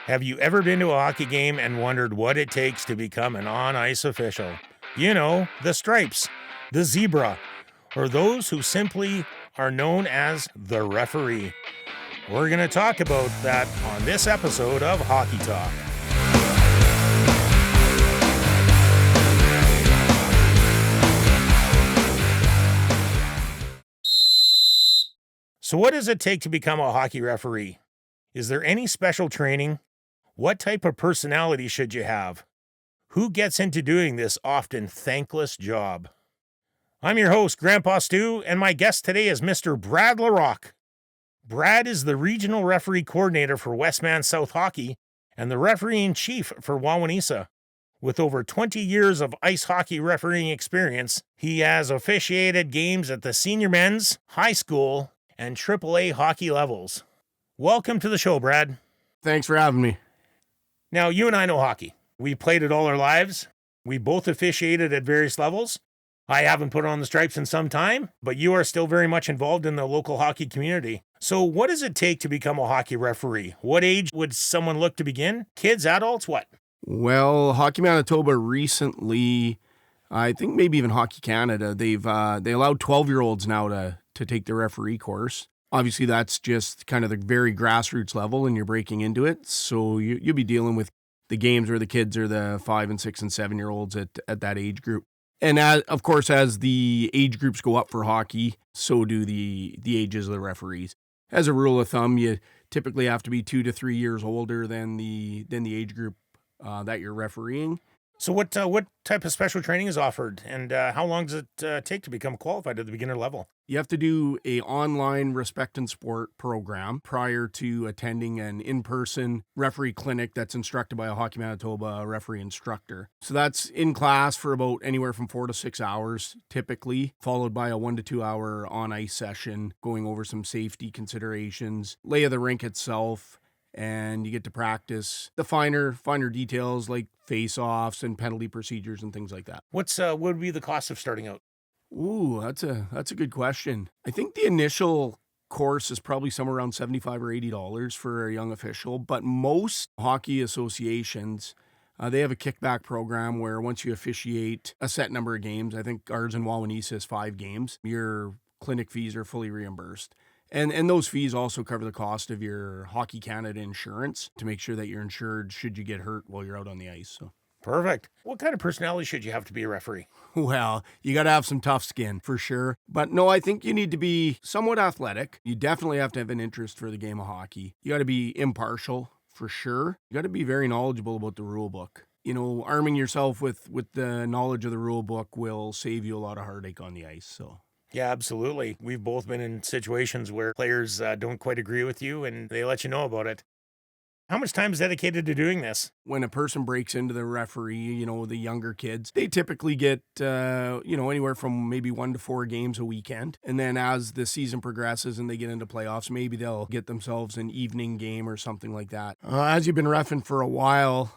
Have you ever been to a hockey game and wondered what it takes to become an on-ice official? You know, the stripes, the zebra, or those who simply are known as the referee. We're going to talk about that on this episode of Hockey Talk. So what does it take to become a hockey referee? Is there any special training? What type of personality should you have? Who gets into doing this often thankless job? I'm your host, Grandpa Stu, and my guest today is Mr. Brad LaRocque. Brad is the regional referee coordinator for Westman South Hockey and the referee-in-chief for Wawaniisa. With over 20 years of ice hockey refereeing experience, he has officiated games at the senior men's, high school, and AAA hockey levels. Welcome to the show, Brad. Thanks for having me. Now, you and I know hockey. We played it all our lives. We both officiated at various levels. I haven't put on the stripes in some time, but you are still very much involved in the local hockey community. So what does it take to become a hockey referee? What age would someone look to begin? Kids, adults, what? Well, Hockey Manitoba recently, I think maybe even Hockey Canada, they allowed 12-year-olds now to take the referee course. Obviously, that's just kind of the very grassroots level, and you're breaking into it. So you'll be dealing with the games where the kids are the 5 and 6 and 7-year-olds at that age group. And of course, as the age groups go up for hockey, so do the ages of the referees. As a rule of thumb, you typically have to be 2 to 3 years older than the age group that you're refereeing. So what type of special training is offered, and how long does it take to become qualified at the beginner level? You have to do a online respect and sport program prior to attending an in-person referee clinic that's instructed by a Hockey Manitoba referee instructor. So that's in class for about anywhere from 4 to 6 hours, typically, followed by a 1 to 2 hour on-ice session going over some safety considerations, lay of the rink itself, and you get to practice the finer details like face-offs and penalty procedures and things like that. What would be the cost of starting out? Ooh, that's a good question. I think the initial course is probably somewhere around $75 or $80 for a young official, but most hockey associations, they have a kickback program where once you officiate a set number of games, I think ours in Wawaniisa is 5 games, your clinic fees are fully reimbursed. And those fees also cover the cost of your Hockey Canada insurance to make sure that you're insured should you get hurt while you're out on the ice. So. Perfect. What kind of personality should you have to be a referee? Well, you got to have some tough skin for sure. But no, I think you need to be somewhat athletic. You definitely have to have an interest for the game of hockey. You got to be impartial for sure. You got to be very knowledgeable about the rule book. You know, arming yourself with the knowledge of the rule book will save you a lot of heartache on the ice. So. Yeah, absolutely. We've both been in situations where players don't quite agree with you and they let you know about it. How much time is dedicated to doing this? When a person breaks into the referee, you know, the younger kids, they typically get, anywhere from maybe 1 to 4 games a weekend. And then as the season progresses and they get into playoffs, maybe they'll get themselves an evening game or something like that. As you've been reffing for a while,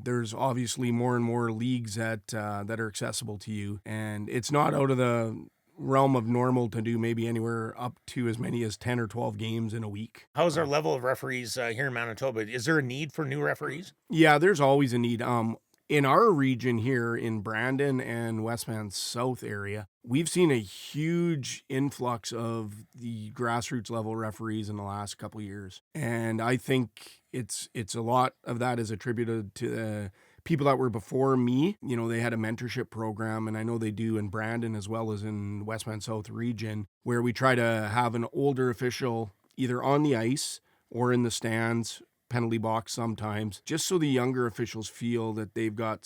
there's obviously more and more leagues that are accessible to you. And it's not out of the realm of normal to do maybe anywhere up to as many as 10 or 12 games in a week. How's our level of referees here in Manitoba? Is there a need for new referees? Yeah, there's always a need. In our region here in Brandon and Westman South area, we've seen a huge influx of the grassroots level referees in the last couple of years. And I think it's a lot of that is attributed to the people that were before me. You know, they had a mentorship program, and I know they do in Brandon as well as in Westman South region, where we try to have an older official either on the ice or in the stands, penalty box sometimes, just so the younger officials feel that they've got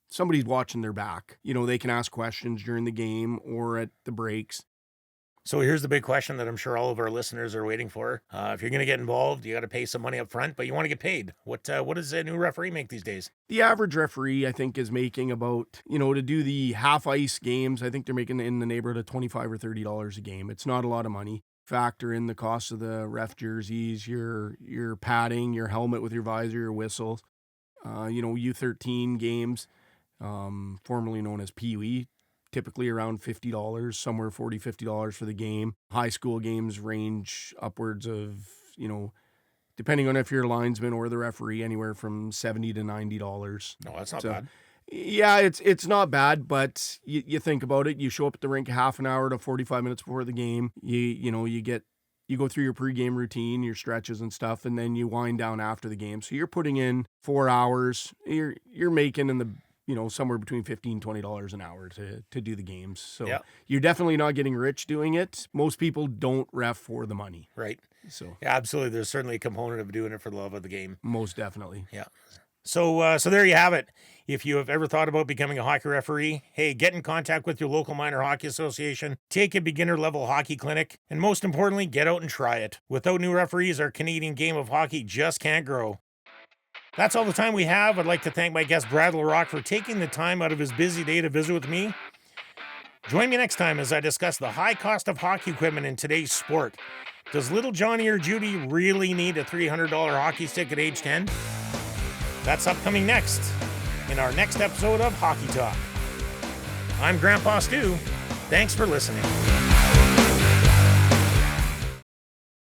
somebody's watching their back. You know, they can ask questions during the game or at the breaks. So here's the big question that I'm sure all of our listeners are waiting for. If you're going to get involved, you got to pay some money up front, but you want to get paid. What does a new referee make these days? The average referee, I think, is making about, to do the half-ice games, I think they're making in the neighborhood of $25 or $30 a game. It's not a lot of money. Factor in the cost of the ref jerseys, your padding, your helmet with your visor, your whistles. U13 games, formerly known as Pee-wee, typically around $50, somewhere $40, $50 for the game. High school games range upwards of, depending on if you're a linesman or the referee, anywhere from $70 to $90. No, that's not bad. Yeah, it's not bad, but you think about it. You show up at the rink half an hour to 45 minutes before the game. You go through your pregame routine, your stretches and stuff, and then you wind down after the game. So you're putting in 4 hours. You're making in the somewhere between $15, $20 an hour to do the games. So You're definitely not getting rich doing it. Most people don't ref for the money. Right. So yeah, absolutely. There's certainly a component of doing it for the love of the game. Most definitely. Yeah. So there you have it. If you have ever thought about becoming a hockey referee, hey, get in contact with your local minor hockey association, take a beginner level hockey clinic, and most importantly, get out and try it. Without new referees, our Canadian game of hockey just can't grow. That's all the time we have. I'd like to thank my guest Brad LaRocque for taking the time out of his busy day to visit with me. Join me next time as I discuss the high cost of hockey equipment in today's sport. Does little Johnny or Judy really need a $300 hockey stick at age 10? That's upcoming next in our next episode of Hockey Talk. I'm Grandpa Stu. Thanks for listening.